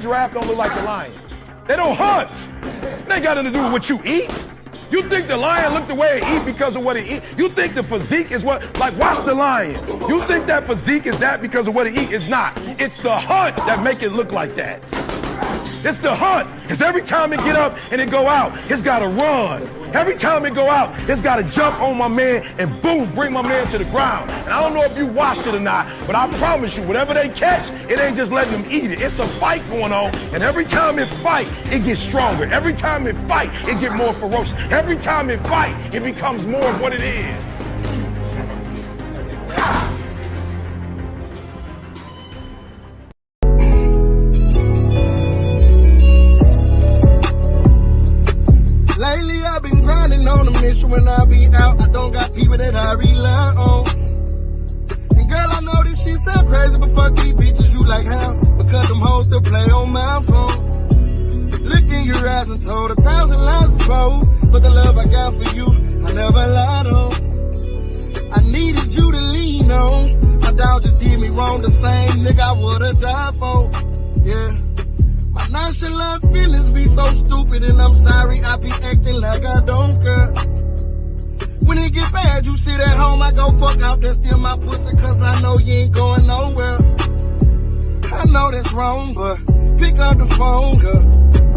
giraffe don't look like the lion? They don't hunt. It ain't got nothing to do with what you eat. You think the lion look the way it eat because of what it eat? You think the physique is what, like watch the lion. You think that physique is that because of what it eat? It's not. It's the hunt that make it look like that. It's the hunt, because every time it get up and it go out, it's got to run. Every time it go out, it's got to jump on my man and boom, bring my man to the ground. And I don't know if you watched it or not, but I promise you, whatever they catch, it ain't just letting them eat it. It's a fight going on, and every time it fight, it gets stronger. Every time it fight, it get more ferocious. Every time it fight, it becomes more of what it is. Lately I've been grinding on a mission. When I be out, I don't got people that I rely on. And girl, I know this shit sound crazy, but fuck these bitches, you like how? Because them hoes still play on my phone. Look in your eyes and told 1,000 lies before, but the love I got for you, I never lied on. I needed you to lean on. My dog just did me wrong, the same nigga I would've died for. Yeah. My nonchalant feelings be so stupid, and I'm sorry I be acting like I don't care. When it get bad, you sit at home, I go fuck out, that's still my pussy, cause I know you ain't going nowhere. I know that's wrong, but pick up the phone, girl.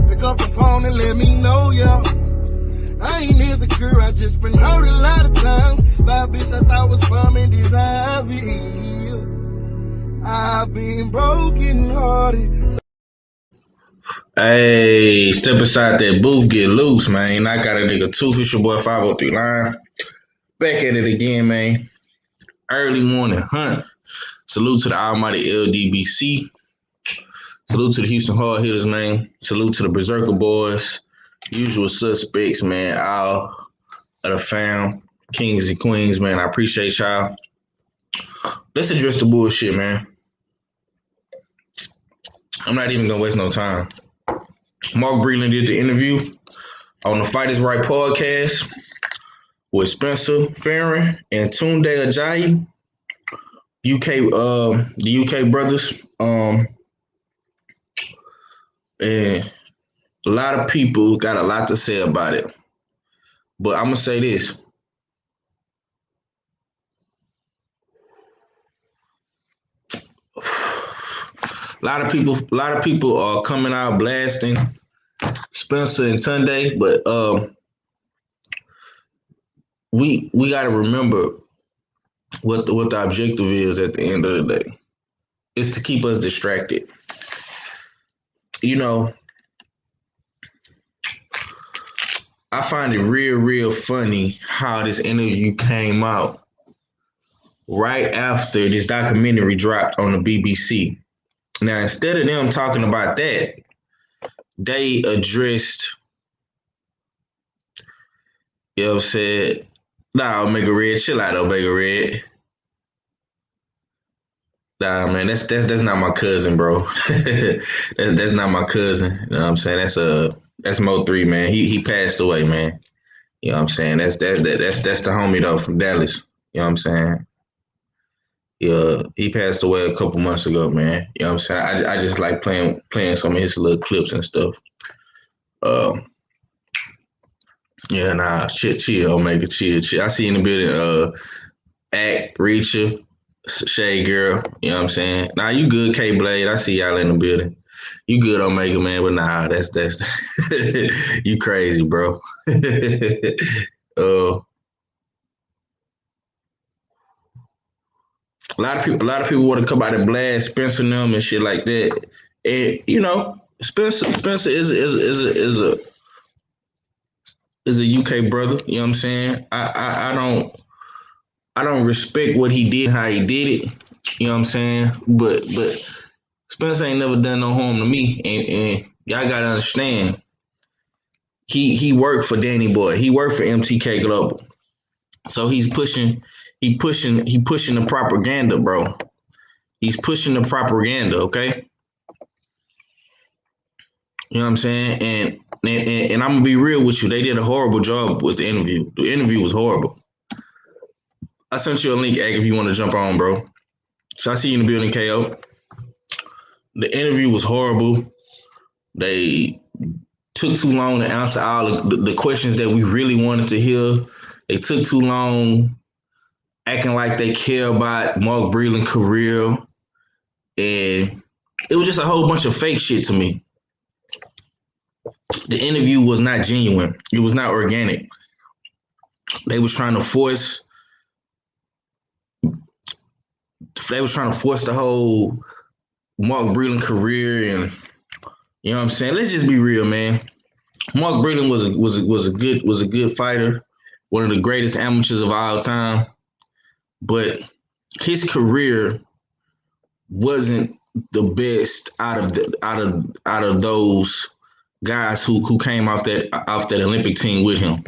Pick up the phone and let me know, yeah. I ain't insecure, I just been hurt a lot of times by a bitch I thought was from in this Ivy. I've been broken hearted. Hey, step inside that booth, get loose, man. I got a nigga Tooth, it's your boy 503 Line. Back at it again, man. Early morning hunt. Salute to the almighty LDBC. Salute to the Houston Hard Hitters, man. Salute to the Berserker Boys. Usual suspects, man. All of the fam, kings and queens, man. I appreciate y'all. Let's address the bullshit, man. I'm not even gonna waste no time. Mark Breland did the interview on the Fight Is Right podcast with Spencer Farron and Tunde Ajayi, the UK brothers. And a lot of people got a lot to say about it. But I'm gonna say this. A lot of people are coming out blasting Spencer and Tunde, but we got to remember what the objective is at the end of the day. It's to keep us distracted. You know, I find it real funny how this interview came out right after this documentary dropped on the BBC. Now, instead of them talking about that, they addressed, you know what I'm saying? Nah, Omega Red, chill out, Omega Red. Nah, man, that's not my cousin, bro. that's not my cousin. You know what I'm saying? That's Mo3, man. He passed away, man. You know what I'm saying? That's the homie though from Dallas. You know what I'm saying? Yeah, he passed away a couple months ago, man. You know what I'm saying? I just like playing some of his little clips and stuff. Yeah, nah, chill, Omega, chill. I see in the building, Act, Reacher, Shade Girl, you know what I'm saying? Nah, you good, K-Blade. I see y'all in the building. You good, Omega, man, but nah, that's you crazy, bro. A lot of people want to come out and blast Spencer and them and shit like that. And you know, Spencer is a UK brother. You know what I'm saying? I don't respect what he did, how he did it. You know what I'm saying? But Spencer ain't never done no harm to me, and y'all gotta understand. He worked for Danny Boy. He worked for MTK Global. So he's pushing the propaganda, bro. He's pushing the propaganda, okay? You know what I'm saying? And I'm gonna be real with you. They did a horrible job with the interview. The interview was horrible. I sent you a link, Ag, if you want to jump on, bro. So I see you in the building, KO. The interview was horrible. They took too long to answer all the questions that we really wanted to hear. They took too long acting like they care about Mark Breland's career. And it was just a whole bunch of fake shit to me. The interview was not genuine. It was not organic. They was trying to force the whole Mark Breland career, and you know what I'm saying? Let's just be real, man. Mark Breland was a good fighter, one of the greatest amateurs of all time, but his career wasn't the best out of those guys who came off that Olympic team with him.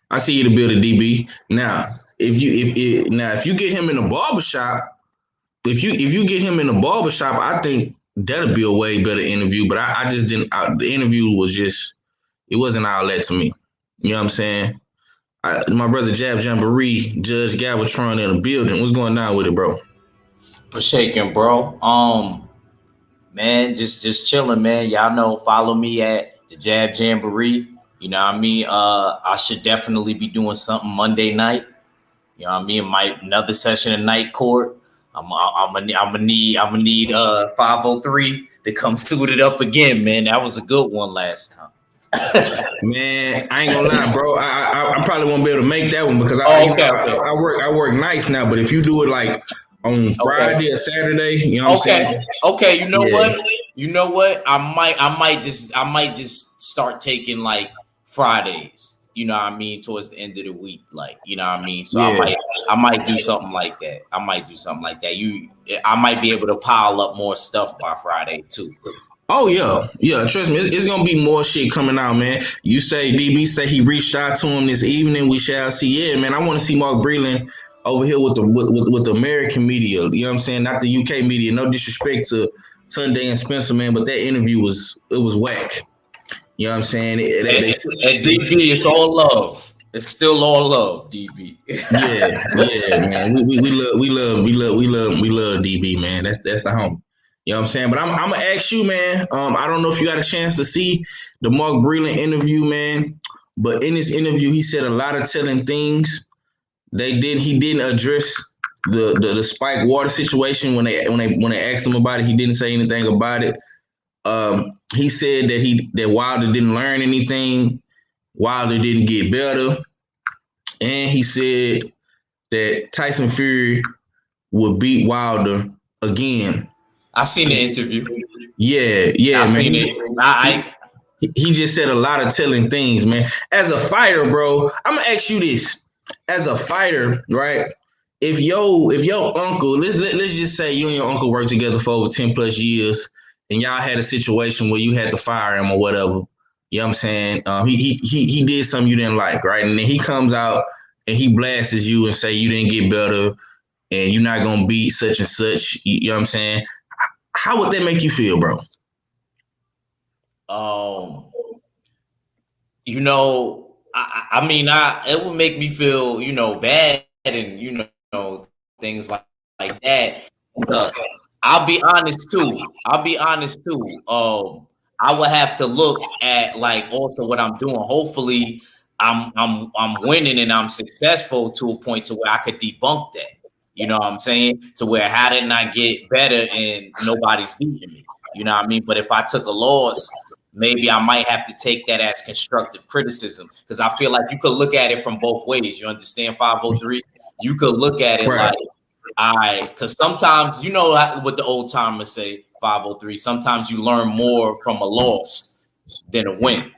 I see you to build a DB. Now, if you get him in a barbershop, if you get him in a barbershop, I think that'll be a way better interview. But I just didn't. The interview was just, it wasn't all that to me. You know what I'm saying? My brother Jab Jamboree, Judge Galvatron in the building. What's going on with it, bro? For shaking, bro. Man, just chilling, man. Y'all know, follow me at the Jab Jamboree. You know what I mean? I should definitely be doing something Monday night. You know what I mean? Another session of night court. I'm gonna need 503 to come suit it up again, man. That was a good one last time. Man, I ain't gonna lie, bro. I probably won't be able to make that one because I work nights now. But if you do it like on Friday or Saturday, you know what I'm saying? Okay, you know what? I might just start taking like Fridays, you know what I mean, towards the end of the week, like, you know what I mean. So yeah. I might do something like that. I might be able to pile up more stuff by Friday too. Oh yeah. Trust me, it's gonna be more shit coming out, man. You say DB say he reached out to him this evening. We shall see. Yeah, man. I want to see Mark Breland over here with the American media. You know what I'm saying? Not the UK media. No disrespect to Sunday and Spencer, man, but that interview was whack. You know what I'm saying? At DB, it's all love. It's still all love, DB. yeah, man. We love DB, man. That's the home. You know what I'm saying? But I'm gonna ask you, man. I don't know if you got a chance to see the Mark Breland interview, man. But in this interview, he said a lot of telling things. He didn't address the spike water situation when they asked him about it. He didn't say anything about it. He said that Wilder didn't learn anything. Wilder didn't get better, and he said that Tyson Fury would beat Wilder again. I seen the interview. Yeah, I seen it. He just said a lot of telling things, man. As a fighter, bro, I'm gonna ask you this: as a fighter, right? If your uncle, let's just say you and your uncle worked together for over 10 plus years, and y'all had a situation where you had to fire him or whatever. You know what I'm saying? He did something you didn't like, right? And then he comes out and he blasts you and say you didn't get better and you're not gonna beat such and such. You know what I'm saying? How would that make you feel, bro? You know, I mean, it would make me feel, you know, bad and, you know, things like that. I'll be honest too. I would have to look at like also what I'm doing. Hopefully I'm winning and I'm successful to a point to where I could debunk that. You know what I'm saying? To where how didn't I get better and nobody's beating me? You know what I mean? But if I took a loss, maybe I might have to take that as constructive criticism because I feel like you could look at it from both ways. You understand 503? You could look at it right. Like, because sometimes, you know what the old timers say, 503, sometimes you learn more from a loss than a win.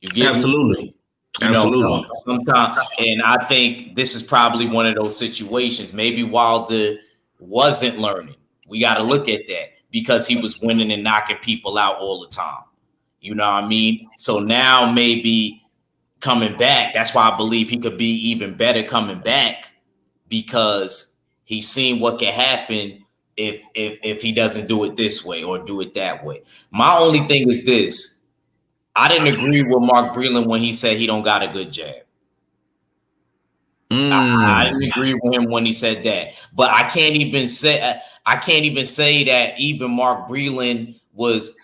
You get Absolutely. Me? Absolutely. Sometimes, and I think this is probably one of those situations. Maybe Wilder wasn't learning. We got to look at that because he was winning and knocking people out all the time. You know what I mean? So now maybe coming back, that's why I believe he could be even better coming back because he's seen what can happen if he doesn't do it this way or do it that way. My only thing is this. I didn't agree with Mark Breland when he said he don't got a good jab. I didn't agree with him when he said that, but I can't even say that even Mark Breland was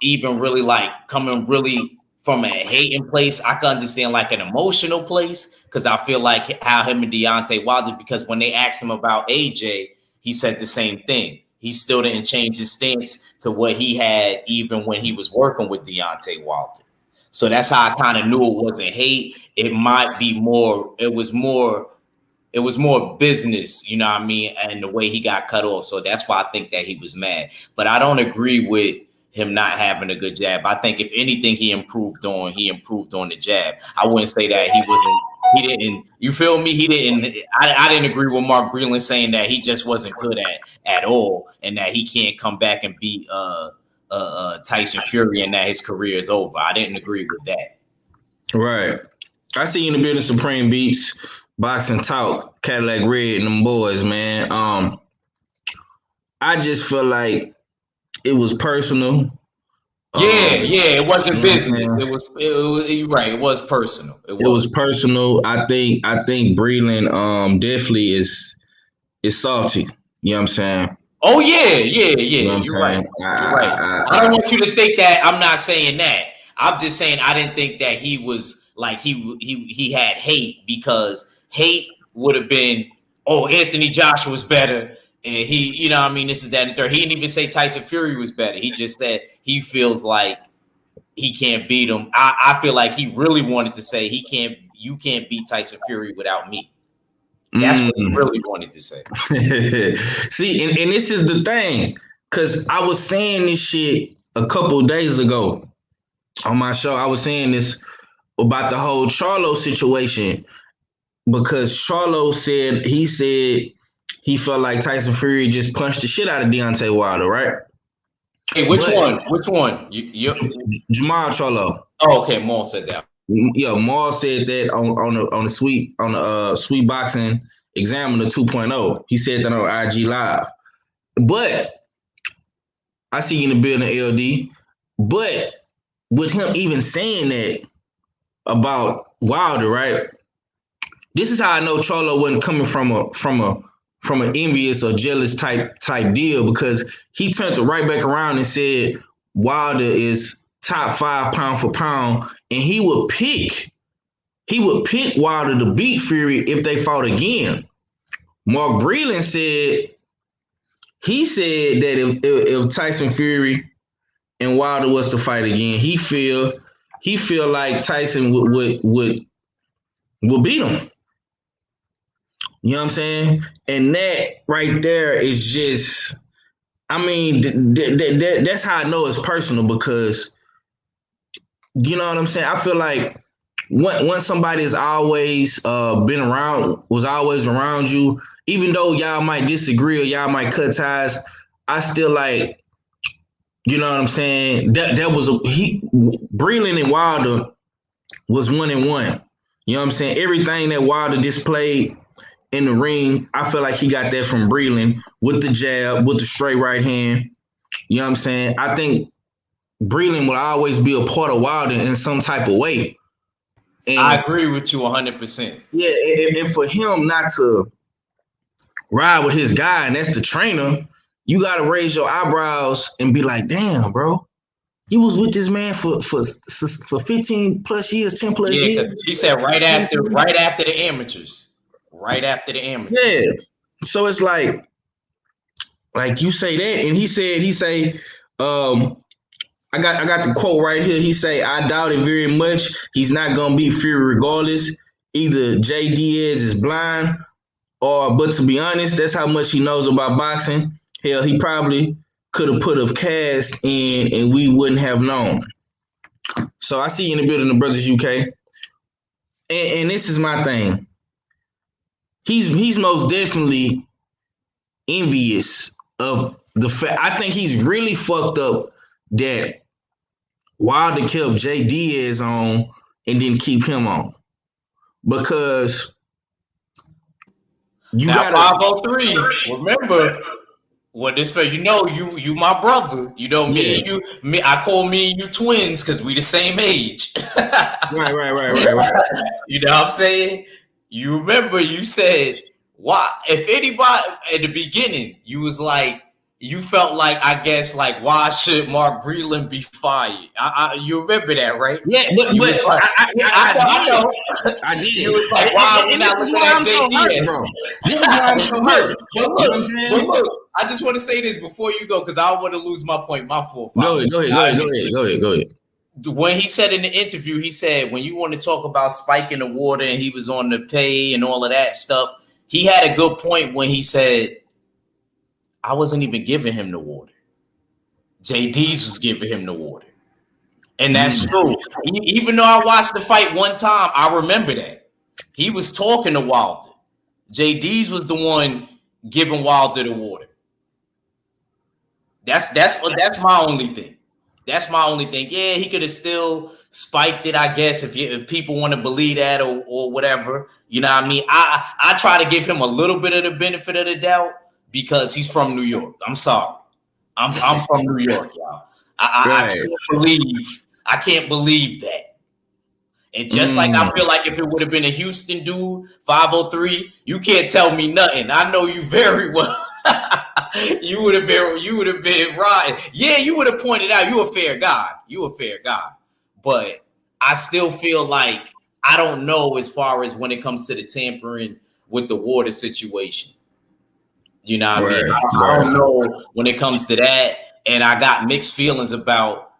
even really like coming really from a hating place. I can understand like an emotional place because I feel like how him and Deontay Wilder, because when they asked him about AJ, he said the same thing. He still didn't change his stance to what he had even when he was working with Deontay Wilder. So that's how I kind of knew it wasn't hate. It might be more. It was more business, you know what I mean, and the way he got cut off. So that's why I think that he was mad. But I don't agree with him not having a good jab. I think if anything, he improved on the jab. I wouldn't say that he didn't. You feel me? He didn't. I didn't agree with Mark Breland saying that he just wasn't good at all, and that he can't come back and beat Tyson Fury and that his career is over. I didn't agree with that. Right. I see you in the building, Supreme Beats, Boxing Talk, Cadillac Red, and them boys, man. I just feel like it was personal. It wasn't business. It was you're right. It was personal. It was personal. I think Breland definitely is salty. You know what I'm saying? Oh yeah. You know you're right. You're right. I don't want you to think that I'm not saying that. I'm just saying I didn't think that he was like he had hate, because hate would have been, oh, Anthony Joshua was better, and he, you know what I mean, this is that and third. He didn't even say Tyson Fury was better. He just said he feels like he can't beat him. I feel like he really wanted to say you can't beat Tyson Fury without me. That's what he really wanted to say. See, and this is the thing, because I was saying this shit a couple of days ago on my show. I was saying this about the whole Charlo situation, because Charlo said he felt like Tyson Fury just punched the shit out of Deontay Wilder, right? Hey, which one? You Jamal Charlo. Oh, okay. Maul said that. Yeah, Maul said that on the Sweet Boxing Examiner 2.0. He said that on IG Live. But I see you in the building, LD. But with him even saying that about Wilder, right? This is how I know Charlo wasn't coming from an envious or jealous type deal, because he turned it right back around and said Wilder is top 5 pound for pound, and he would pick Wilder to beat Fury if they fought again. Mark Breland said that if Tyson Fury and Wilder was to fight again, he feel like Tyson would beat him. You know what I'm saying? And that right there is just, I mean, that's how I know it's personal, because you know what I'm saying? I feel like once somebody has always was always around you, even though y'all might disagree or y'all might cut ties, I still like, you know what I'm saying? That was Breland and Wilder was 1-1. You know what I'm saying? Everything that Wilder displayed in the ring, I feel like he got that from Breland, with the jab, with the straight right hand. You know what I'm saying? I think Breland will always be a part of Wilder in some type of way. And I agree with you 100%. Yeah, and for him not to ride with his guy, and that's the trainer, you got to raise your eyebrows and be like, damn, bro. He was with this man for 15 plus years, 10 plus years. Yeah, he said right after the amateurs. Right after the amateurs. Yeah. So it's like you say that, and he say, I got the quote right here. He say, I doubt it very much. He's not gonna beat Fury regardless. Either Jay Diaz is blind, but to be honest, that's how much he knows about boxing. Hell, he probably could have put a cast in and we wouldn't have known. So I see you in the building, the Brothers UK. And this is my thing. He's most definitely envious of the fact. I think he's really fucked up that Wilder kept Jay Diaz on and didn't keep him on, because you got 503. Remember what this for? You know, you my brother. You know me and you. I call me and you twins because we the same age. Right. You know what I'm saying? You remember you said, why, if anybody at the beginning, you was like, you felt like, I guess, like, why should Mark Breland be fired? You remember that, right? Yeah, but You was like, I know. I did. You was like, why we not looking at JD? Bro. This is why I'm so hurt. You know what I'm saying? But look, I just want to say this before you go, because I don't want to lose my point. My fault. Go ahead. When he said in the interview, he said, when you want to talk about spiking the water and he was on the pay and all of that stuff, he had a good point when he said, I wasn't even giving him the water. JD's was giving him the water. And that's true. Even though I watched the fight one time, I remember that. He was talking to Wilder. JD's was the one giving Wilder the water. That's my only thing. That's my only thing. Yeah, he could have still spiked it, I guess, if people want to believe that or whatever. You know what I mean? I try to give him a little bit of the benefit of the doubt because he's from New York. I'm sorry. I'm from New York, y'all. I can't believe that. And just like I feel like if it would have been a Houston dude, 503, you can't tell me nothing. I know you very well. You would have been right. Yeah, you would have pointed out you a fair guy. But I still feel like I don't know as far as when it comes to the tampering with the water situation. You know what I mean? I don't know when it comes to that. And I got mixed feelings about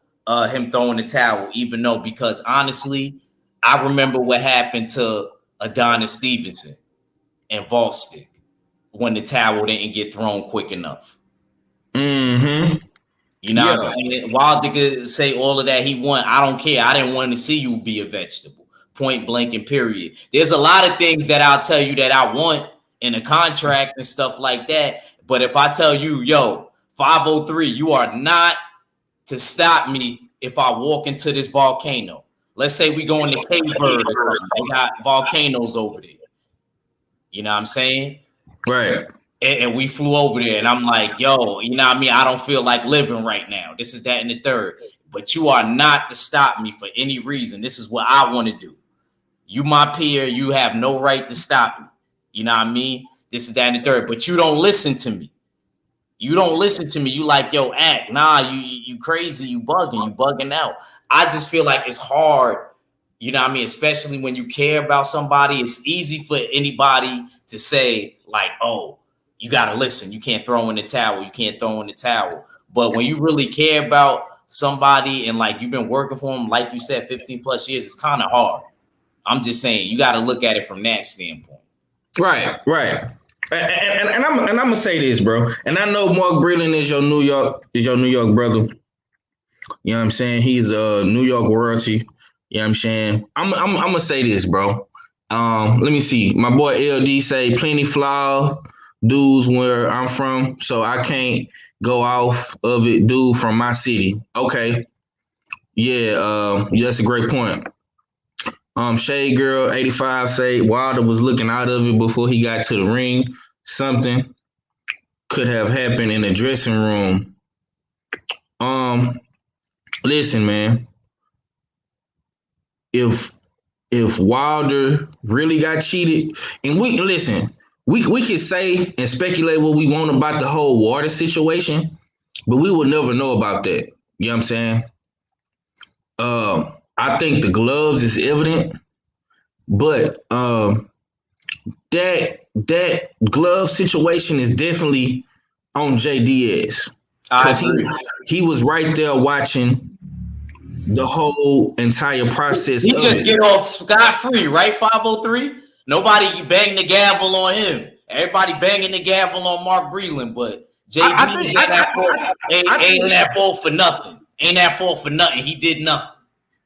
him throwing the towel, even though, because honestly, I remember what happened to Adonis Stevenson and Volstick when the towel didn't get thrown quick enough. Mm-hmm. You know what I'm saying? Wilder could say all of that he won. I don't care. I didn't want to see you be a vegetable. Point blank and period. There's a lot of things that I'll tell you that I want in a contract and stuff like that. But if I tell you, yo, 503, you are not to stop me if I walk into this volcano. Let's say we go in the Cape Verde or something. They got volcanoes over there. You know what I'm saying? Right. And we flew over there and I'm like, yo, you know what I mean? I don't feel like living right now. This is that and the third. But you are not to stop me for any reason. This is what I want to do. You my peer. You have no right to stop me. You know what I mean? This is that and the third. But you don't listen to me. You don't listen to me. You like, yo, act. Nah, you crazy. You bugging out. I just feel like it's hard. You know what I mean? Especially when you care about somebody. It's easy for anybody to say like, oh, you got to listen. You can't throw in the towel. But when you really care about somebody and like you've been working for them, like you said, 15 plus years, it's kind of hard. I'm just saying you got to look at it from that standpoint. Right. And I'm gonna say this, bro. And I know Mark Breland is your New York brother. You know what I'm saying? He's a New York royalty. You know what I'm saying? I'm gonna say this, bro. Let me see. My boy LD say plenty flawed dudes where I'm from, so I can't go off of it. Dude from my city. Okay. Yeah, that's a great point. Shade Girl 85 say Wilder was looking out of it before he got to the ring. Something could have happened in the dressing room. Listen, man. If Wilder really got cheated, and we can say and speculate what we want about the whole water situation, but we will never know about that. You know what I'm saying? I think the gloves is evident, but that glove situation is definitely on JDS because he was right there watching the whole entire process. He just get off scot-free, right? 503. Nobody banged the gavel on him. Everybody banging the gavel on Mark Breland, but JD ain't that fault for nothing. Ain't that fault for nothing. He did nothing.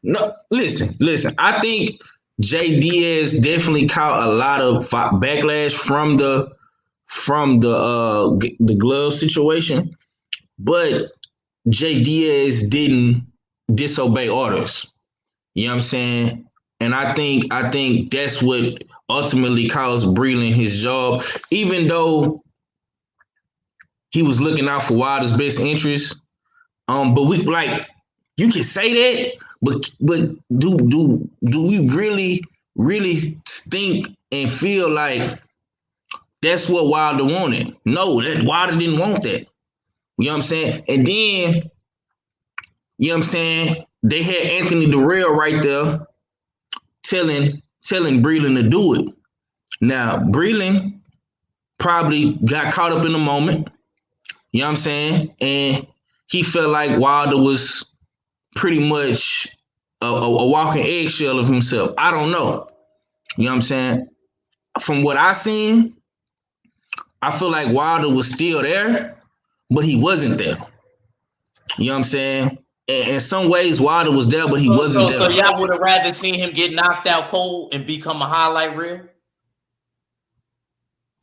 No, listen. I think J Diaz definitely caught a lot of backlash from the glove situation, but J Diaz didn't disobey orders. You know what I'm saying? And I think that's what ultimately caused Breland his job, even though he was looking out for Wilder's best interests. But we like you can say that. But do we really really think and feel like that's what Wilder wanted. No, that Wilder didn't want that. You know what I'm saying? And then, you know what I'm saying? They had Anthony Durrell right there telling Breland to do it. Now, Breland probably got caught up in the moment. You know what I'm saying? And he felt like Wilder was pretty much a walking eggshell of himself. I don't know. You know what I'm saying? From what I seen, I feel like Wilder was still there, but he wasn't there. You know what I'm saying? And in some ways, Wilder was there, but he wasn't there. So y'all would have rather seen him get knocked out cold and become a highlight reel?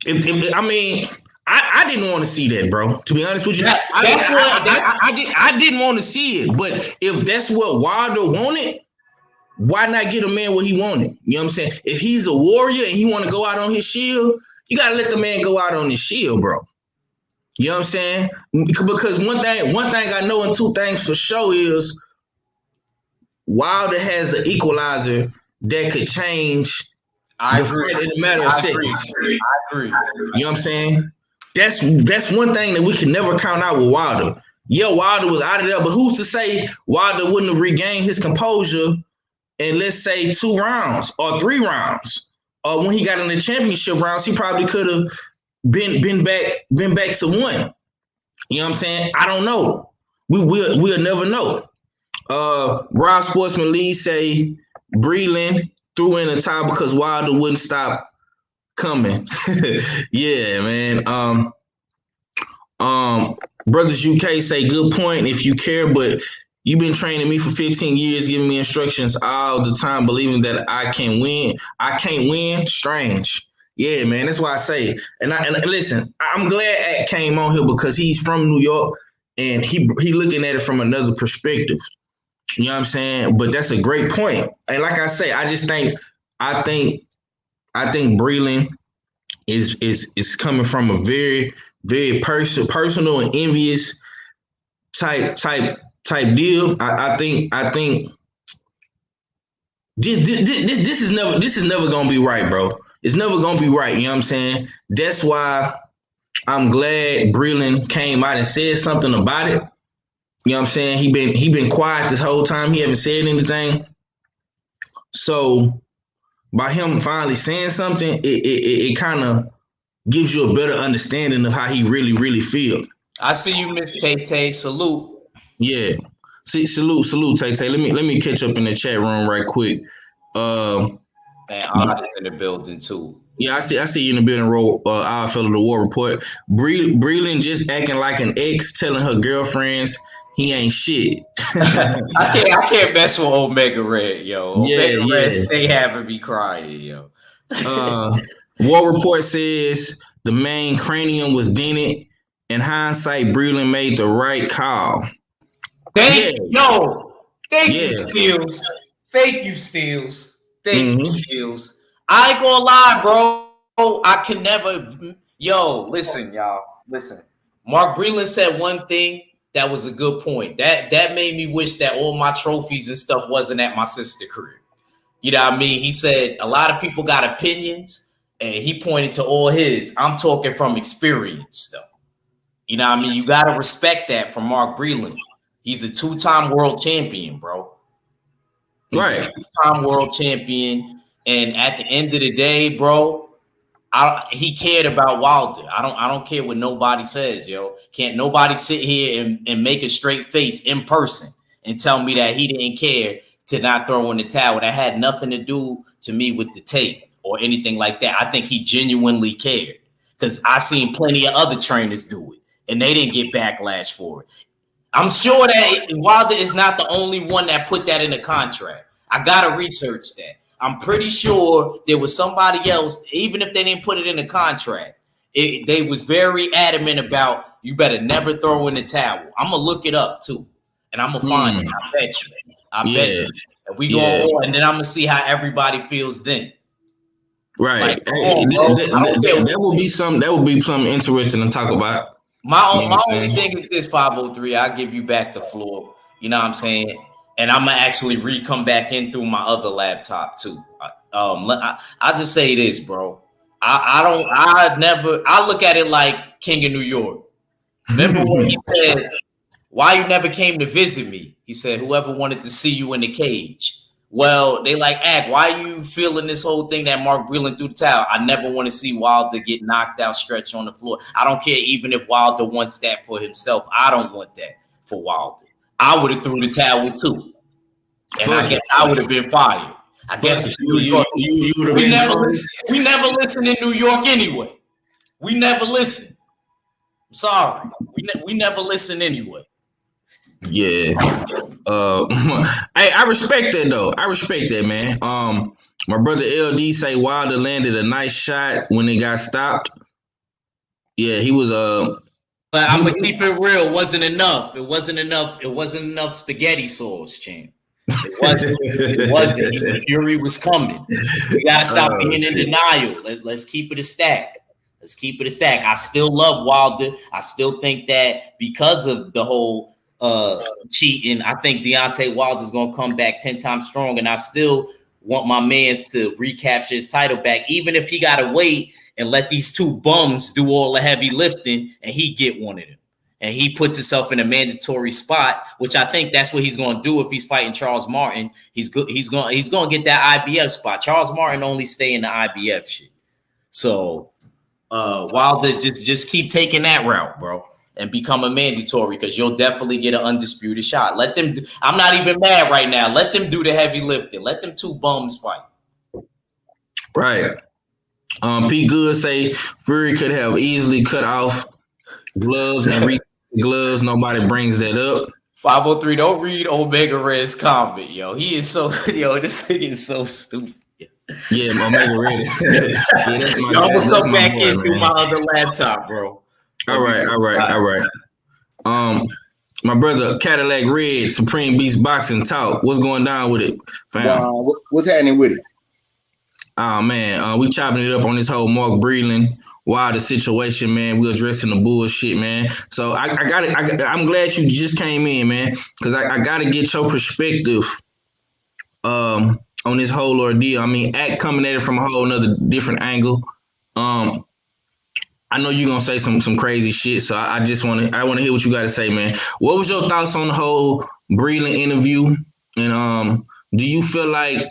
I mean, I didn't want to see that, bro. To be honest with you, I didn't want to see it. But if that's what Wilder wanted, why not get a man what he wanted? You know what I'm saying? If he's a warrior and he want to go out on his shield, you gotta let the man go out on his shield, bro. You know what I'm saying? Because one thing I know and two things for sure is Wilder has an equalizer that could change. I agree. In a matter of seconds. I agree. You know what I'm saying? That's one thing that we can never count out with Wilder. Yeah, Wilder was out of there, but who's to say Wilder wouldn't have regained his composure in, let's say, 2 rounds or 3 rounds? Or when he got in the championship rounds, he probably could have been back to 1. You know what I'm saying? I don't know. We'll never know. Rob Sportsman Lee say Breland threw in a tie because Wilder wouldn't stop coming. Yeah, man. Brothers UK say good point if you care, but you've been training me for 15 years, giving me instructions all the time, believing that I can win. I can't win. Strange. Yeah, man. That's why I say. And listen, I'm glad At came on here because he's from New York and he looking at it from another perspective. You know what I'm saying? But that's a great point. And like I say, I think Breland is coming from a very, very personal and envious type deal. I think this is never gonna be right, bro. It's never gonna be right. You know what I'm saying? That's why I'm glad Breland came out and said something about it. You know what I'm saying? He been quiet this whole time. He haven't said anything. So by him finally saying something, it kind of gives you a better understanding of how he really, really feels. I see you, Miss Tay. Salute. Yeah. See, salute, Tay. Let me catch up in the chat room right quick. And Odd is in the building too. Yeah, I see you in the building. Our fellow the War Report. Breland just acting like an ex, telling her girlfriends he ain't shit. I can't mess with Omega Red, yo. Omega Red stay having me crying, yo. War Report says the main cranium was dented. In hindsight, Breland made the right call. Thank you, Steels. Thank you, Steels. I ain't gonna lie, bro. I can never. Listen, y'all. Listen. Mark Breland said one thing that was a good point. That made me wish that all my trophies and stuff wasn't at my sister's career. You know what I mean? He said a lot of people got opinions, and he pointed to all his. I'm talking from experience, though. You know what I mean? You got to respect that from Mark Breland. He's a 2-time world champion, bro. He's a 2-time world champion. And at the end of the day, bro, he cared about Wilder. I don't care what nobody says, yo. Can't nobody sit here and make a straight face in person and tell me that he didn't care to not throw in the towel. That had nothing to do to me with the tape or anything like that. I think he genuinely cared because I seen plenty of other trainers do it and they didn't get backlash for it. I'm sure that Wilder is not the only one that put that in the contract. I got to research that. I'm pretty sure there was somebody else, even if they didn't put it in the contract. They was very adamant about you better never throw in the towel. I'm going to look it up too. And I'm going to find it. I bet you. And we go on, and then I'm going to see how everybody feels then. Right. Like, that would be something interesting to talk about. My only thing is this, 503. I'll give you back the floor. You know what I'm saying? and I'm gonna actually come back in through my other laptop too. I just say this, bro. I look at it like King of New York. Remember when he said, "Why you never came to visit me?" He said, "Whoever wanted to see you in the cage." Well, they like, why are you feeling this whole thing that Mark Breland threw the towel? I never want to see Wilder get knocked out, stretched on the floor. I don't care even if Wilder wants that for himself. I don't want that for Wilder. I would have threw the towel too. And I guess I would have been fired. I guess it's New York. We never listen in New York anyway. We never listen. I'm sorry. We never listen anyway. Yeah. I respect that though. I respect that, man. My brother LD say Wilder landed a nice shot when it got stopped. Yeah, he was But I'm gonna keep it real. It wasn't enough. It wasn't enough spaghetti sauce, champ. It wasn't. Fury was coming. We gotta stop being in denial. Let's keep it a stack. Let's keep it a stack. I still love Wilder. I still think that because of the whole cheating, I think Deontay Wilder's gonna come back 10 times strong, and I still want my mans to recapture his title back, even if he gotta wait and let these two bums do all the heavy lifting and he get one of them. And he puts himself in a mandatory spot, which I think that's what he's going to do if he's fighting Charles Martin. He's going to get that IBF spot. Charles Martin only stay in the IBF shit. So Wilder just keep taking that route, bro, and become a mandatory, because you'll definitely get an undisputed shot. Let them. I'm not even mad right now. Let them do the heavy lifting. Let them two bums fight. Right. Pete Good say Fury could have easily cut off gloves and reach gloves. Nobody brings that up. 503, don't read Omega Red's comment, yo. He is so, this thing is so stupid. Yeah, Omega Red. Yeah, that's my guy. I'm gonna come back in through my other laptop, bro. All right. My brother Cadillac Red, Supreme Beast Boxing Talk. What's going down with it, fam? What's happening with it? Oh man, we chopping it up on this whole Mark Breland Wilder situation, man. We're addressing the bullshit, man. So I'm glad you just came in, man, because I got to get your perspective on this whole ordeal. I mean, Act coming at it from a whole nother different angle. I know you're gonna say some crazy shit, so I want to hear what you got to say, man. What was your thoughts on the whole Breland interview? And do you feel like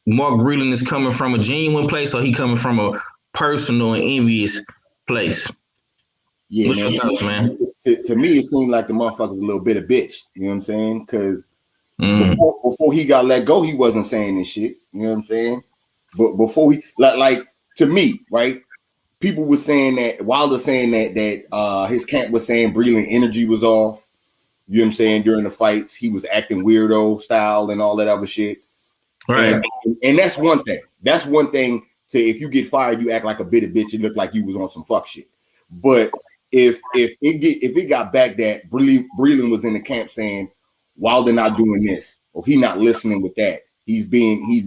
Mark Breland is coming from a genuine place, or he coming from a personal and envious place? Yeah, what's your thoughts, man? To me, it seemed like the motherfucker's a little bit of bitch. You know what I'm saying? Because before he got let go, he wasn't saying this shit. You know what I'm saying? But before he like to me, right? People were saying that Wilder saying that his camp was saying Breland energy was off. You know what I'm saying? During the fights, he was acting weirdo style and all that other shit. Right. And that's one thing. That's one thing. If you get fired, you act like a bitter bitch. It looked like you was on some fuck shit. But if it got back that Breland was in the camp saying Wilder not doing this, or he not listening with that, he's being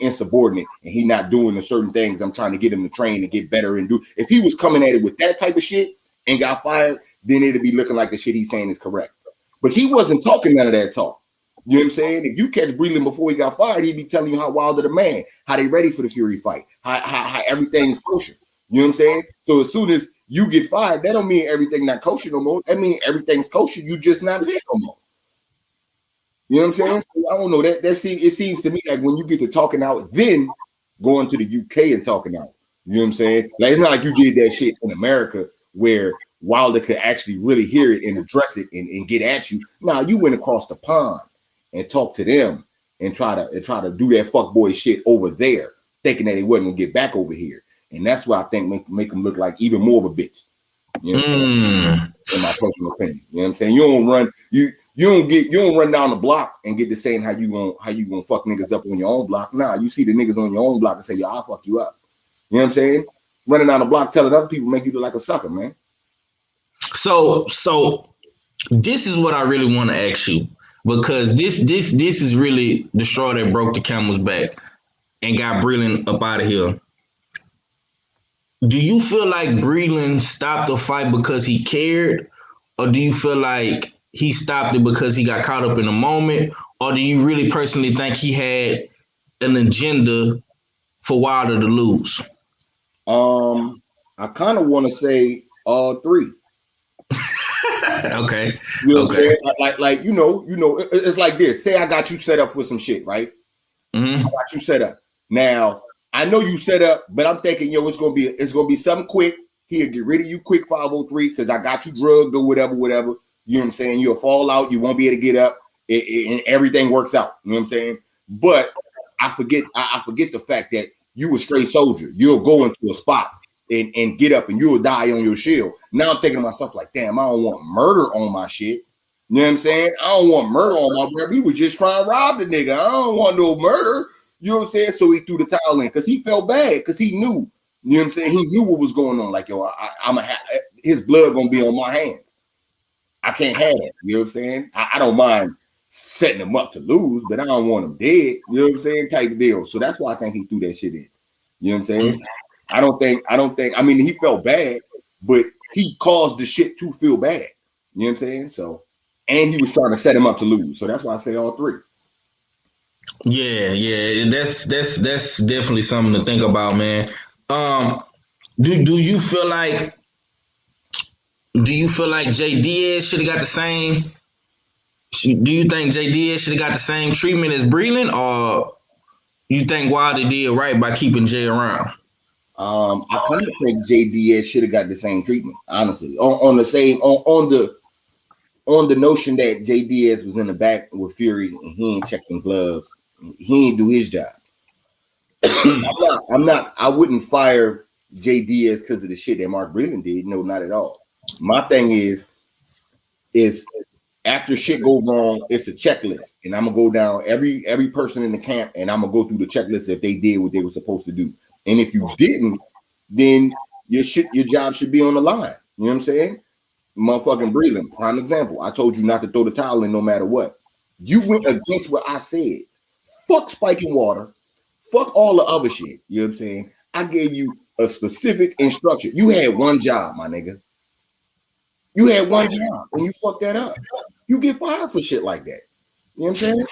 insubordinate, and he not doing the certain things I'm trying to get him to train and get better and do. If he was coming at it with that type of shit and got fired, then it'd be looking like the shit he's saying is correct. But he wasn't talking none of that talk. You know what I'm saying? If you catch Breland before he got fired, he'd be telling you how Wilder the man, how they ready for the Fury fight, how everything's kosher. You know what I'm saying? So as soon as you get fired, that don't mean everything not kosher no more. That means everything's kosher. You just not there no more. You know what I'm saying? So I don't know. It seems to me like when you get to talking out, then going to the UK and talking out. You know what I'm saying? Like, it's not like you did that shit in America where Wilder could actually really hear it and address it and get at you. Now you went across the pond and talk to them and try to do that fuckboy shit over there, thinking that they wasn't gonna get back over here. And that's why I think make them look like even more of a bitch. You know what I'm saying? In my personal opinion. You know what I'm saying? You don't run down the block and get to saying how you gonna fuck niggas up on your own block. Nah, you see the niggas on your own block and say, yo, I'll fuck you up. You know what I'm saying? Running down the block telling other people make you look like a sucker, man. So this is what I really want to ask you. Because this is really the straw that broke the camel's back and got Breland up out of here. Do you feel like Breland stopped the fight because he cared, or do you feel like he stopped it because he got caught up in the moment, or do you really personally think he had an agenda for Wilder to lose? I kind of want to say all three. Okay. You know what I'm saying? Like it's like this. Say I got you set up for some shit, right? Mm-hmm. I got you set up. Now I know you set up, but I'm thinking, it's gonna be something quick. He'll get rid of you quick 503 because I got you drugged or whatever. You know what I'm saying? You'll fall out. You won't be able to get up, and everything works out. You know what I'm saying? But I forget the fact that you a straight soldier. You'll go into a spot and get up and you'll die on your shield. Now I'm thinking to myself like, damn, I don't want murder on my shit. You know what I'm saying? I don't want murder on my brother. He was just trying to rob the nigga. I don't want no murder. You know what I'm saying? So he threw the towel in because he felt bad because he knew. You know what I'm saying? He knew what was going on. Like, his blood gonna be on my hands. I can't have it. You know what I'm saying? I don't mind setting him up to lose, but I don't want him dead. You know what I'm saying? Type of deal. So that's why I think he threw that shit in. You know what I'm saying? I don't think. I mean, he felt bad, but he caused the shit to feel bad. You know what I'm saying? So, and he was trying to set him up to lose. So that's why I say all three. Yeah, that's definitely something to think about, man. Do you feel like Jay Diaz should have got the same? Do you think Jay Diaz should have got the same treatment as Breland, or you think Wilder did right by keeping Jay around? I kind of think Jay Diaz should have got the same treatment, honestly. On the notion that Jay Diaz was in the back with Fury and he ain't checking gloves, he ain't do his job. I wouldn't fire Jay Diaz because of the shit that Mark Breland did. No, not at all. My thing is after shit goes wrong, it's a checklist, and I'm gonna go down every person in the camp, and I'm gonna go through the checklist if they did what they were supposed to do. And if you didn't, then your job should be on the line. You know what I'm saying? Motherfucking Breland, prime example. I told you not to throw the towel in no matter what. You went against what I said. Fuck spiking water. Fuck all the other shit. You know what I'm saying? I gave you a specific instruction. You had one job, my nigga. You had one job, and you fucked that up. You get fired for shit like that. You know what I'm saying?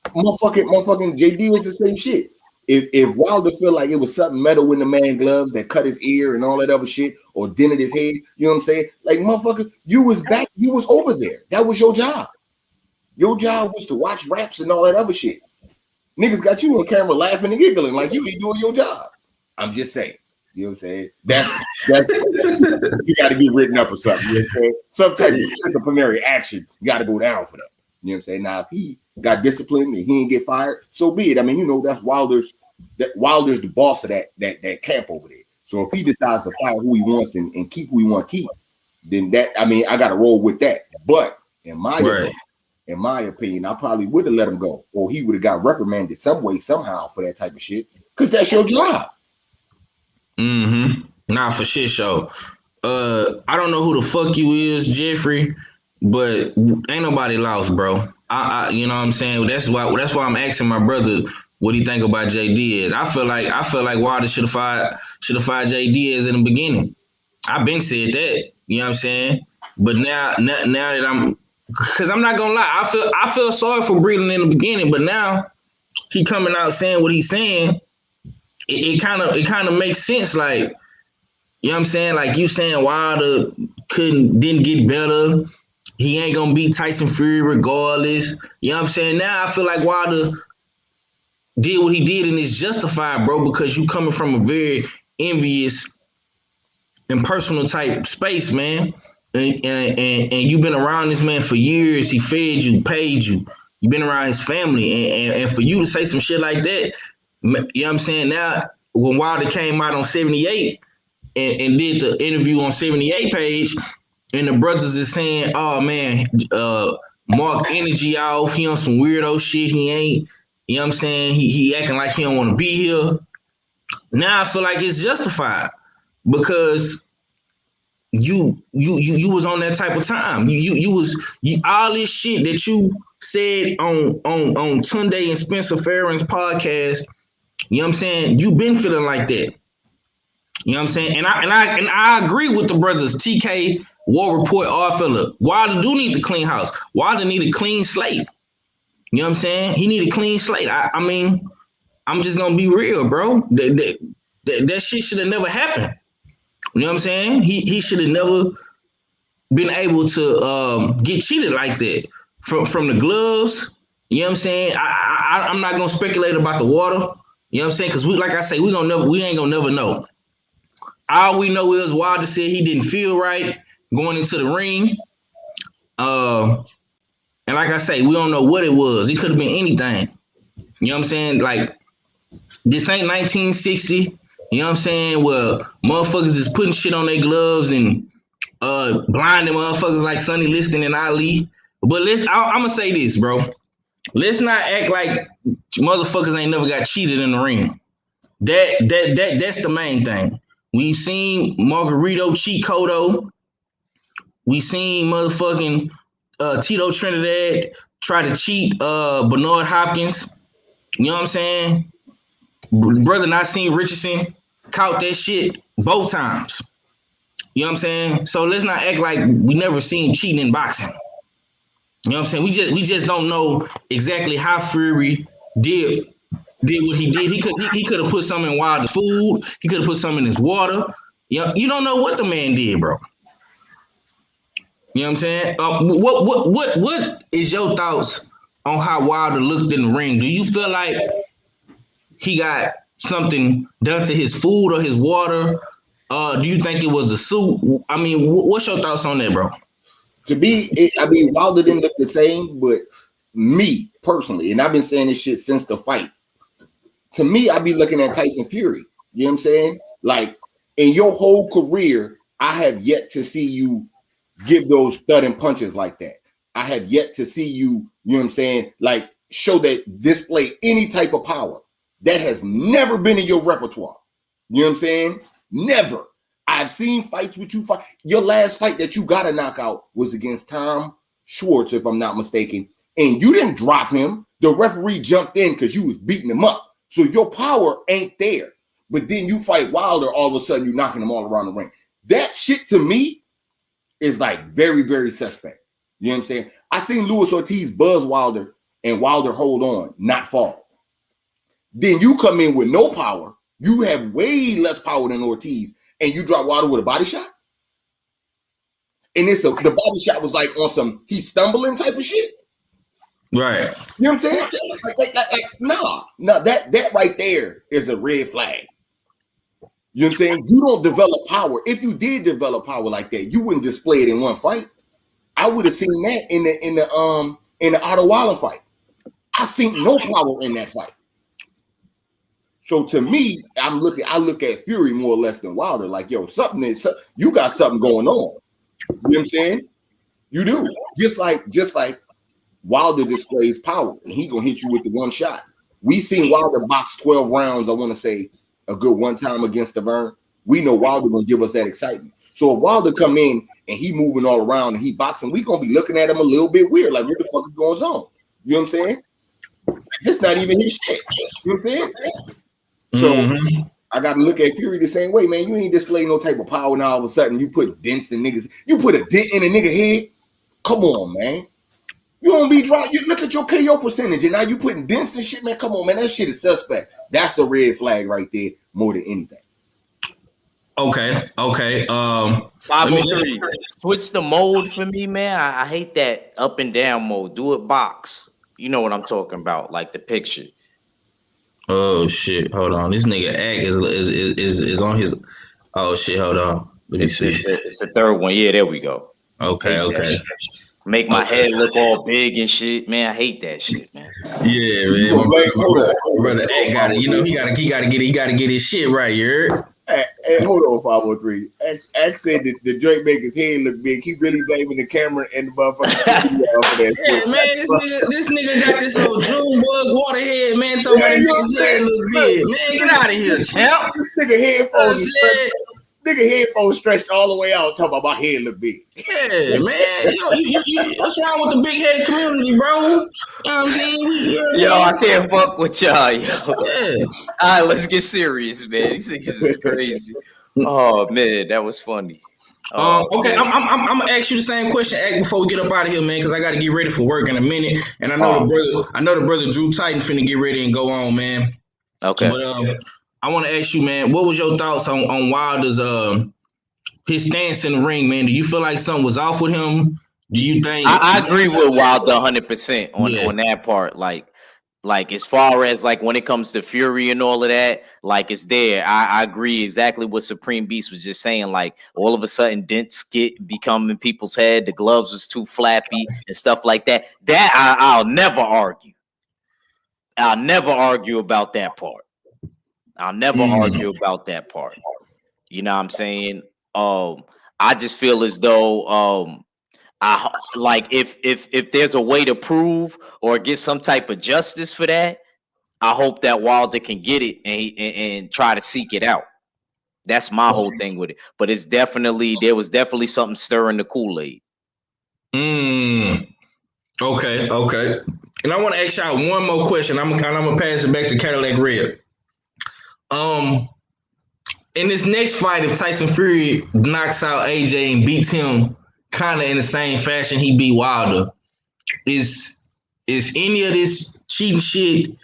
Motherfucking JD is the same shit. If Wilder feel like it was something metal in the man gloves that cut his ear and all that other shit, or dented his head, you know what I'm saying? Like, motherfucker, you was over there. That was your job. Your job was to watch raps and all that other shit. Niggas got you on camera laughing and giggling like you ain't doing your job. I'm just saying. You know what I'm saying? That's you got to get written up or something. You know what I'm saying? Some type of disciplinary action got to go down for them. You know what I'm saying? Now, if he got disciplined and he didn't get fired, so be it. I mean, that's Wilder's the boss of that camp over there. So if he decides to fire who he wants and keep who he want to keep, then I got to roll with that. But in my opinion, I probably would have let him go, or he would have got reprimanded some way, somehow for that type of shit, because that's your job. Mm-hmm. Nah, for shit show. I don't know who the fuck you is, Jeffrey, but ain't nobody lost, bro. I you know what I'm saying? That's why I'm asking my brother what he think about Jay Diaz. I feel like Wilder should have fired Jay Diaz in the beginning. I've been said that, you know what I'm saying? But now that because I'm not gonna lie, I feel sorry for Breland in the beginning, but now he coming out saying what he's saying. It kind of makes sense, like, you know what I'm saying? Like you saying Wilder didn't get better. He ain't gonna beat Tyson Fury regardless. You know what I'm saying? Now I feel like Wilder did what he did and it's justified, bro, because you coming from a very envious and personal type space, man. And you've been around this man for years. He fed you, paid you. You've been around his family. And for you to say some shit like that, you know what I'm saying? Now, when Wilder came out on 78 and did the interview on 78 page, and the brothers is saying, oh, man, Mark energy off. He on some weirdo shit. He ain't, you know what I'm saying? He acting like he don't want to be here. Now I feel like it's justified because you was on that type of time. You was all this shit that you said on Tunde and Spencer Farron's podcast. You know what I'm saying? You been feeling like that. You know what I'm saying? And I agree with the brothers TK, War Report, Fella. Wilder do need to clean house. Wilder need a clean slate. You know what I'm saying? He need a clean slate. I mean, I'm just gonna be real, bro. That shit should have never happened. You know what I'm saying? He should have never been able to get cheated like that from the gloves. You know what I'm saying? I'm not gonna speculate about the water. You know what I'm saying? Because we, like I say, we ain't gonna never know. All we know is Wilder said he didn't feel right going into the ring. And like I say, we don't know what it was. It could have been anything. You know what I'm saying? Like, this ain't 1960. You know what I'm saying? Where motherfuckers is putting shit on their gloves and blinding motherfuckers like Sonny Liston and Ali. But I'm gonna say this, bro. Let's not act like motherfuckers ain't never got cheated in the ring. That's the main thing. We've seen Margarito cheat Cotto. We seen motherfucking Tito Trinidad try to cheat Bernard Hopkins. You know what I'm saying? Brother Nassim Richardson caught that shit both times. You know what I'm saying? So let's not act like we never seen cheating in boxing. You know what I'm saying? We just don't know exactly how Fury did what he did. He could have put some in Wilder's food. He could have put some in his water. You don't know what the man did, bro. You know what I'm saying? What is your thoughts on how Wilder looked in the ring? Do you feel like he got something done to his food or his water? Do you think it was the suit? I mean, what's your thoughts on that, bro? To me, Wilder didn't look the same, but me personally, and I've been saying this shit since the fight. To me, I be looking at Tyson Fury. You know what I'm saying? Like, in your whole career, I have yet to see you give those thudding punches like that. I have yet to see you, you know what I'm saying, like show that, display any type of power. That has never been in your repertoire. You know what I'm saying? Never. I've seen fights with you fight. Your last fight that you got a knockout was against Tom Schwartz, if I'm not mistaken, and you didn't drop him. The referee jumped in because you was beating him up. So your power ain't there. But then you fight Wilder, all of a sudden you're knocking him all around the ring. That shit to me is like very, very suspect. You know what I'm saying? I seen Luis Ortiz buzz Wilder and Wilder hold on, not fall. Then you come in with no power. You have way less power than Ortiz, and you drop Wilder with a body shot. And the body shot was like on some he's stumbling type of shit. Right. You know what I'm saying? Nah, that right there is a red flag. You know what I'm saying? You don't develop power. If you did develop power like that, you wouldn't display it in one fight. I would have seen that in the Otto Wilder fight. I seen no power in that fight. So to me, I look at Fury more or less than Wilder. Like, yo, you got something going on. You know what I'm saying? You do. Just like Wilder displays power, and he gonna hit you with the one shot. We seen Wilder box 12 rounds, I want to say, a good one time against the Vern. We know Wilder gonna give us that excitement. So if Wilder come in and he moving all around and he boxing, we gonna be looking at him a little bit weird, like what the fuck is going on? You know what I'm saying? It's not even his shit. You know what I'm saying? So I gotta look at Fury the same way, man. You ain't display no type of power, and all of a sudden you put dents in niggas. You put a dent in a nigga head. Come on, man. You don't be dry. You look at your KO percentage, and now you putting dents and shit, man. Come on, man. That shit is suspect. That's a red flag right there, more than anything. Okay. 503. Switch the mode for me, man. I hate that up and down mode. Do it box. You know what I'm talking about, like the picture. Oh shit! Hold on. This nigga Ack is on his. Oh shit! Hold on. Let me see. It's the third one. Yeah, there we go. Okay. Make my head look all big and shit, man. I hate that shit, man. Yeah, man. My brother Ack got it. You know he gotta get his shit right. You heard? Hey, hold on, 503. Ack said that the joint make his head look big. He really blaming the camera and the motherfucker. Yeah, man, this nigga got this little Junebug waterhead, man. Talking about his head look big. Man, get out of here, champ. Nigga headphones stretched all the way out. Talking about my head look big. Yeah, man. What's wrong with the big headed community, bro? You know what I'm saying? I can't fuck with y'all, yo. Yeah. All right, let's get serious, man. This is crazy. Oh man, that was funny. Okay, I'm gonna ask you the same question before we get up out of here, man, because I got to get ready for work in a minute, and I know the brother Drew Titan finna get ready and go on, man. Okay, but I want to ask you, man, what was your thoughts on Wilder's his stance in the ring, man? Do you feel like something was off with him? Do you think? I agree with Wilder 100% on that part. Like as far as like when it comes to Fury and all of that, like it's there. I agree exactly what Supreme Beast was just saying. Like all of a sudden dents become in people's head. The gloves was too flappy and stuff like that. That I'll never argue. I'll never argue about that part. I'll never argue about that part. You know what I'm saying? I just feel as though I like if there's a way to prove or get some type of justice for that, I hope that Wilder can get it and try to seek it out. That's my whole thing with it. But there was definitely something stirring the Kool-Aid. Okay. And I want to ask y'all one more question. I'm gonna pass it back to Cadillac Red. In this next fight, if Tyson Fury knocks out AJ and beats him kind of in the same fashion he beat Wilder, is any of this cheating shit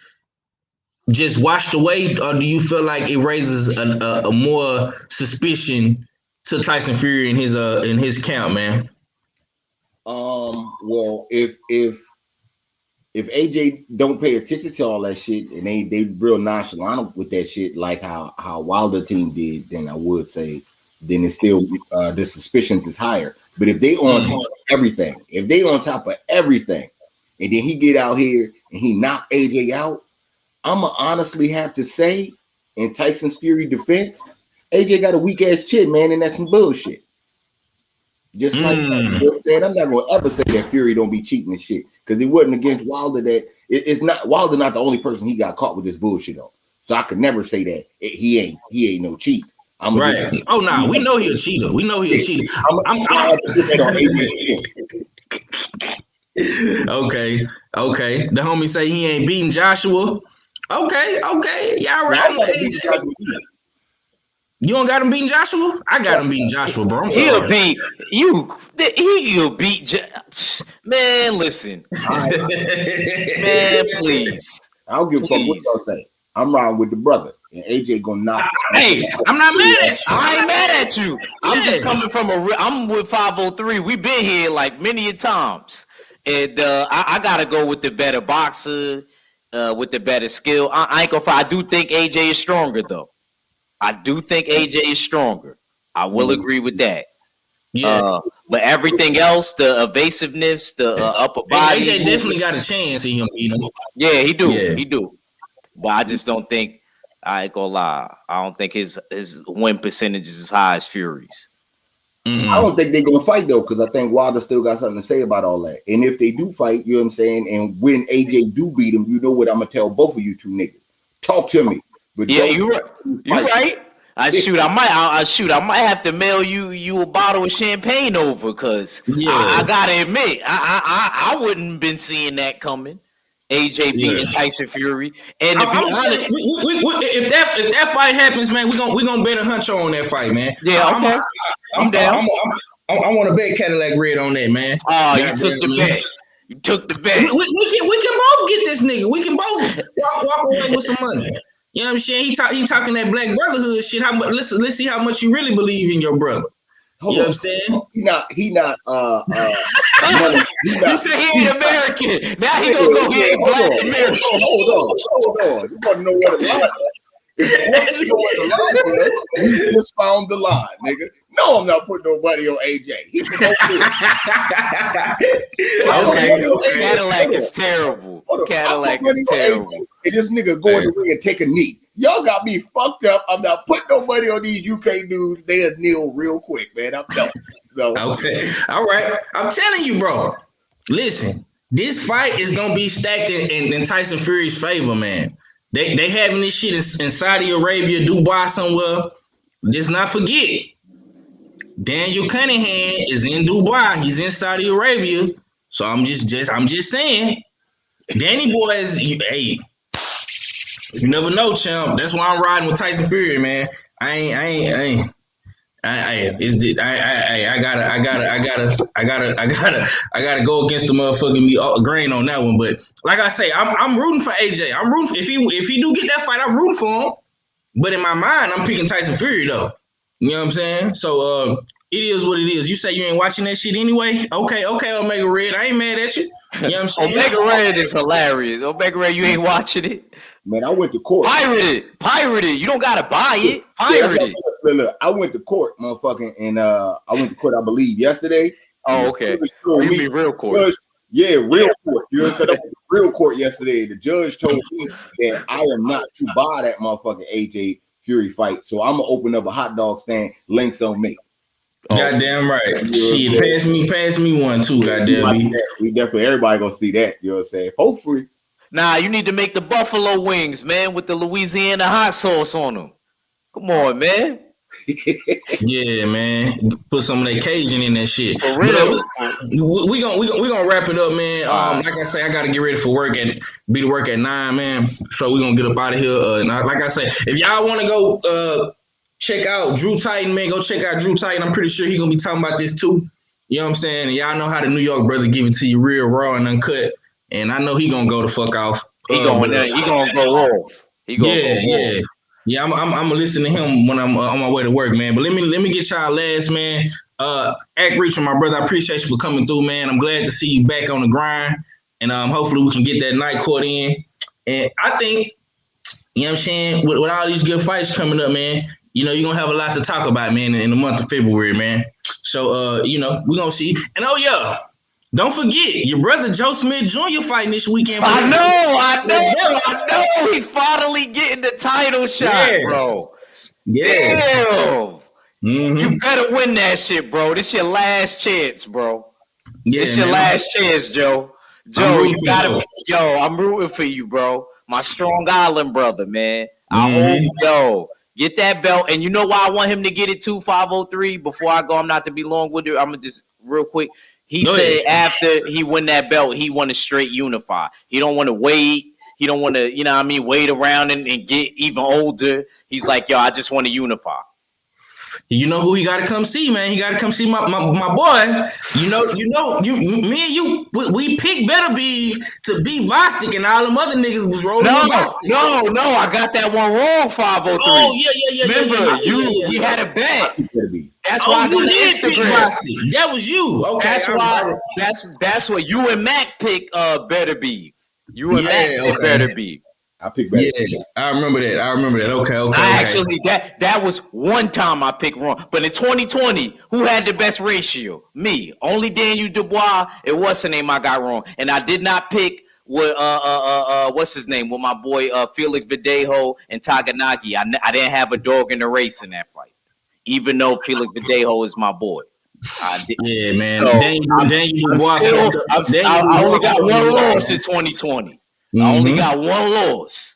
just washed away, or do you feel like it raises a more suspicion to Tyson Fury in his camp, man? Well, if AJ don't pay attention to all that shit and they real nonchalant with that shit, like how Wilder team did, then I would say then it's still the suspicions is higher. But if they on top of everything, and then he get out here and he knock AJ out, I'ma honestly have to say, in Tyson's Fury defense, AJ got a weak ass chin, man, and that's some bullshit. Just like that. You know what I'm saying, I'm not gonna ever say that Fury don't be cheating and shit, because he wasn't against Wilder. That it's not Wilder, not the only person he got caught with this bullshit on. So I could never say that he ain't no cheat. I'm right. We know he a cheater. We know he a cheater. Okay. The homie say he ain't beating Joshua. Okay. Y'all right. You don't got him beating Joshua? I got him beating Joshua, bro. He'll beat you. He'll beat man. Listen, man, please. I don't give a fuck what y'all say. I'm riding with the brother, and AJ gonna knock. Hey, I'm not mad at you. I ain't mad at you. I'm just coming from I'm with 503. We've been here like many a times, and I gotta go with the better boxer, with the better skill. I ain't gonna. I do think AJ is stronger, though. I do think AJ is stronger. I will agree with that. Yeah. But everything else, the evasiveness, the upper body. AJ definitely got a chance in him, you know. Yeah, he do. Yeah. He do. But I just don't think, I ain't gonna lie, I don't think his win percentage is as high as Fury's. I don't think they're gonna fight though, because I think Wilder still got something to say about all that. And if they do fight, you know what I'm saying, and when AJ do beat him, you know what I'm gonna tell both of you two niggas. Talk to me. But yeah, you're right. I might have to mail you a bottle of champagne over, because I gotta admit, I wouldn't have been seeing that coming. AJ beating Tyson Fury, and to be honest, if that fight happens, man, we gonna bet a huncho on that fight, man. Yeah, okay. I'm down. I want to bet Cadillac Red on that, man. Oh, you took the bet. You took the bet. We can both get this nigga. We can both walk away with some money. You know what I'm saying? He talking that black brotherhood shit. How much? Let's see how much you really believe in your brother. You know what I'm saying? He not. He said he ain't American. Now he gonna go get black American. Hold on. You want to know what the line is? If you want to know what the line is, you just found the line, nigga. No, I'm not putting nobody on AJ. He's okay. Cadillac is terrible. Cadillac is terrible. And this nigga go in the ring and take a knee. Y'all got me fucked up. I'm not putting nobody on these UK dudes. They'll kneel real quick, man. I'm telling you. Okay. All right. I'm telling you, bro. Listen, this fight is gonna be stacked in Tyson Fury's favor, man. They having this shit in Saudi Arabia, Dubai somewhere. Let's not forget, Daniel Cunningham is in Dubai. He's in Saudi Arabia. So I'm just saying, Danny boy is hey. You never know, champ. That's why I'm riding with Tyson Fury, man. I ain't gotta go against the motherfucking me grain on that one. But like I say, I'm rooting for AJ. I'm rooting for, if he do get that fight, I'm rooting for him. But in my mind, I'm picking Tyson Fury though. You know what I'm saying? So it is what it is. You say you ain't watching that shit anyway? Okay, Omega Red. I ain't mad at you. You know what I'm saying? Omega Red is hilarious. Omega Red, you ain't watching it. Man, I went to court. Pirate it. You don't gotta buy it. Pirate it. Look, I went to court, motherfucking, and I went to court, I believe, yesterday. Oh, okay. You mean real court? Judge, yeah, real court. You know, set up real court yesterday. The judge told me that I am not to buy that motherfucking AJ Fury fight, so I'm gonna open up a hot dog stand. Links on me. Goddamn right. Shit, pass me one too. Goddamn me. We definitely, everybody gonna see that. You know what I'm saying? Hopefully. Nah, you need to make the buffalo wings, man, with the Louisiana hot sauce on them. Come on, man. Yeah, man. Put some of that Cajun in that shit. For real. We gonna wrap it up, man. Like I say, I gotta get ready for work be to work at 9, man. So we gonna get up out of here. Like I say, if y'all wanna go check out Drew Titan, man, go check out Drew Titan. I'm pretty sure he's gonna be talking about this too. You know what I'm saying? And y'all know how the New York brother give it to you real raw and uncut. And I know he gonna go the fuck off. He gonna go off. Yeah, I'm gonna listen to him when I'm on my way to work, man. But let me get y'all last, man. Act Reach from my brother. I appreciate you for coming through, man. I'm glad to see you back on the grind, and hopefully we can get that night court in. And I think, you know what I'm saying, with all these good fights coming up, man, you know, you're gonna have a lot to talk about, man, in the month of February, man. So you know, we're gonna see. And don't forget, your brother Joe Smith Jr. fighting this weekend. I know. He's finally getting the title shot, bro. Yeah. Damn. Mm-hmm. You better win that shit, bro. This your last chance, bro. Yeah, this your last chance, Joe. Joe, you gotta. Yo, I'm rooting for you, bro. My Strong Island brother, man. I hope, get that belt. And you know why I want him to get it too, 503? Before I go, I'm not to be long-winded. I'm gonna just real quick. He said after he win that belt, he want to straight unify. He don't want to wait. He don't want to, you know what I mean, wait around and get even older. He's like, yo, I just want to unify. You know who he got to come see, man? He got to come see my boy. You know, me and you, we picked Better Be to be Vostok, and all them other niggas was rolling. No, I got that one wrong, 503. Oh, yeah. Remember, we had a bet. That's why you did pick Vostok. That was you. Okay, that's what you and Mac pick. Better Be. You and Mac pick Better Be. I picked Better Be. Yeah, I remember that. Okay. Actually, that was one time I picked wrong. But in 2020, who had the best ratio? Me. Only Daniel Dubois. It was the name I got wrong, and I did not pick with what's his name? With my boy Felix Verdejo and Taganagi. I didn't have a dog in the race in that fight, even though Felix Verdejo is my boy. Yeah, man. So, I only got one loss in 2020. I only got one loss.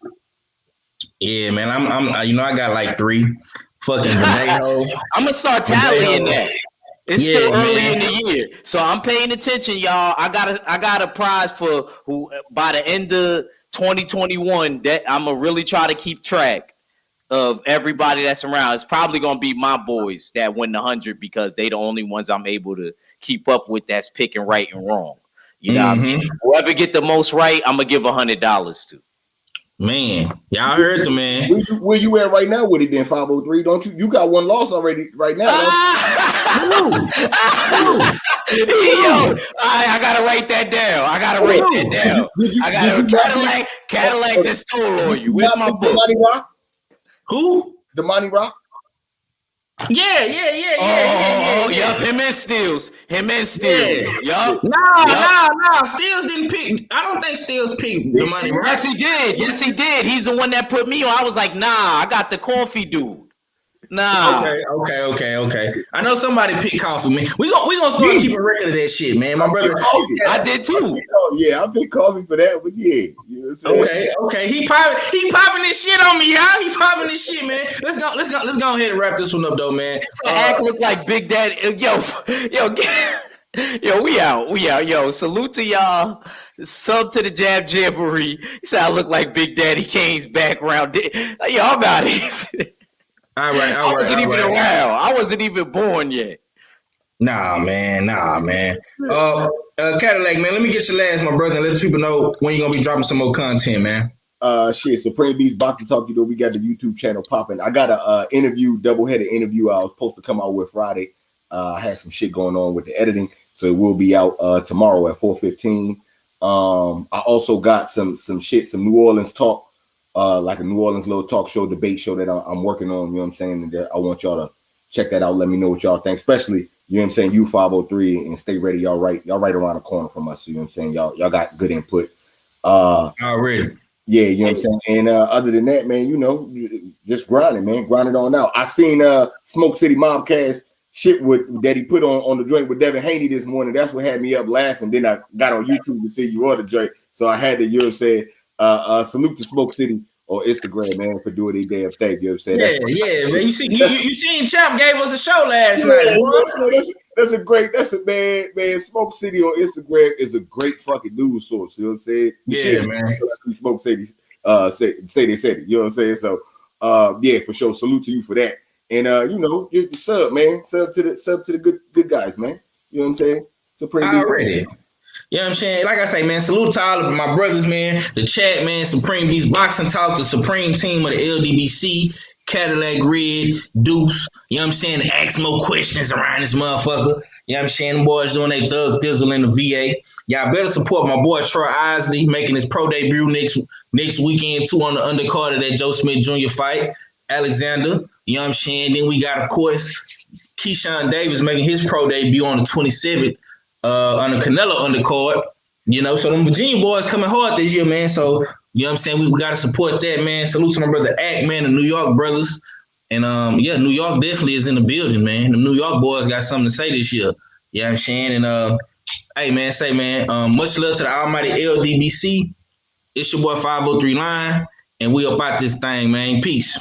Yeah, man. I'm I got like 3. Fucking Verdejo. I'm gonna start tallying that. It's still early in the year, so I'm paying attention, y'all. I got a prize for who by the end of 2021 that I'm gonna really try to keep track of everybody that's around. It's probably gonna be my boys that win the 100 because they the only ones I'm able to keep up with that's picking right and wrong. You know what I mean? Whoever get the most right, I'm gonna give $100 to. Man, y'all heard the man. Where you at right now with it then, 503? Don't you got one loss already right now? Yo, I gotta write that down. I got Cadillac that stole on you. Where's my book? Who? The Monty Rock? Yeah. Yep, him and Steels. Yup. No. Steels didn't pick. I don't think Steels picked the money. Yes, he did. He's the one that put me on. I was like, nah, I got the coffee dude. Nah. Okay. I know somebody picked coffee, man. We gonna start keeping a record of that shit, man. My brother, I did too. Yeah, I picked coffee for that, but yeah. You know what I'm okay. He popping this shit on me, y'all. He popping this shit, man. Let's go ahead and wrap this one up, though, man. Act look like Big Daddy. Yo, we out. Yo, salute to y'all. Sub to the Jab Jamboree. He said I look like Big Daddy Kane's background. Yo, I'm out of here. All right. I wasn't even around. I wasn't even born yet. Nah, man. Cadillac, man, let me get your last, my brother, and let people know when you're gonna be dropping some more content, man. Supreme Beast Boxing Talk. You know, we got the YouTube channel popping. I got a double-headed interview I was supposed to come out with Friday. I had some shit going on with the editing, so it will be out tomorrow at 4:15. I also got some New Orleans talk, like a New Orleans little talk show, debate show that I'm working on. You know what I'm saying? And I want y'all to check that out. Let me know what y'all think, especially, you know what I'm saying, U503 and Stay Ready. Y'all right around the corner from us. You know what I'm saying? Y'all got good input. Already. Yeah, you know what I'm saying? And other than that, man, you know, just grinding, man. Grinding on out. I seen Smoke City Mobcast shit that he put on the joint with Devin Haney this morning. That's what had me up laughing. Then I got on YouTube to see you on the joint. So I had to, you know what I'm saying, salute to Smoke City or Instagram, man, for doing their damn thing. You know what I'm saying? Man. You seen Champ gave us a show last night. That's man. Smoke City on Instagram is a great fucking news source. You know what I'm saying? Man. Smoke City say they said it. You know what I'm saying? So yeah, for sure. Salute to you for that. And you know, just sub, man. Sub to the good guys, man. You know what I'm saying? Already. You know what I'm saying? Like I say, man, salute to all of my brothers, man. The chat, man, Supreme Beast Boxing Talk, the Supreme Team of the LDBC, Cadillac Red, Deuce. You know what I'm saying? Ask more questions around this motherfucker. You know what I'm saying? The boys doing their thug thizzle in the VA. Y'all better support my boy Troy Isley making his pro debut next weekend, too, on the undercard of that Joe Smith Jr. fight. Alexander, you know what I'm saying? Then we got, of course, Keyshawn Davis making his pro debut on the 27th. On the Canelo undercard, you know, so them Virginia boys coming hard this year, man. So, you know what I'm saying? We got to support that, man. Salute to my brother Ack, man, the New York brothers. And, New York definitely is in the building, man. The New York boys got something to say this year. You know what I'm saying? And, hey, man, much love to the almighty LDBC. It's your boy 503 Line, and we about this thing, man. Peace.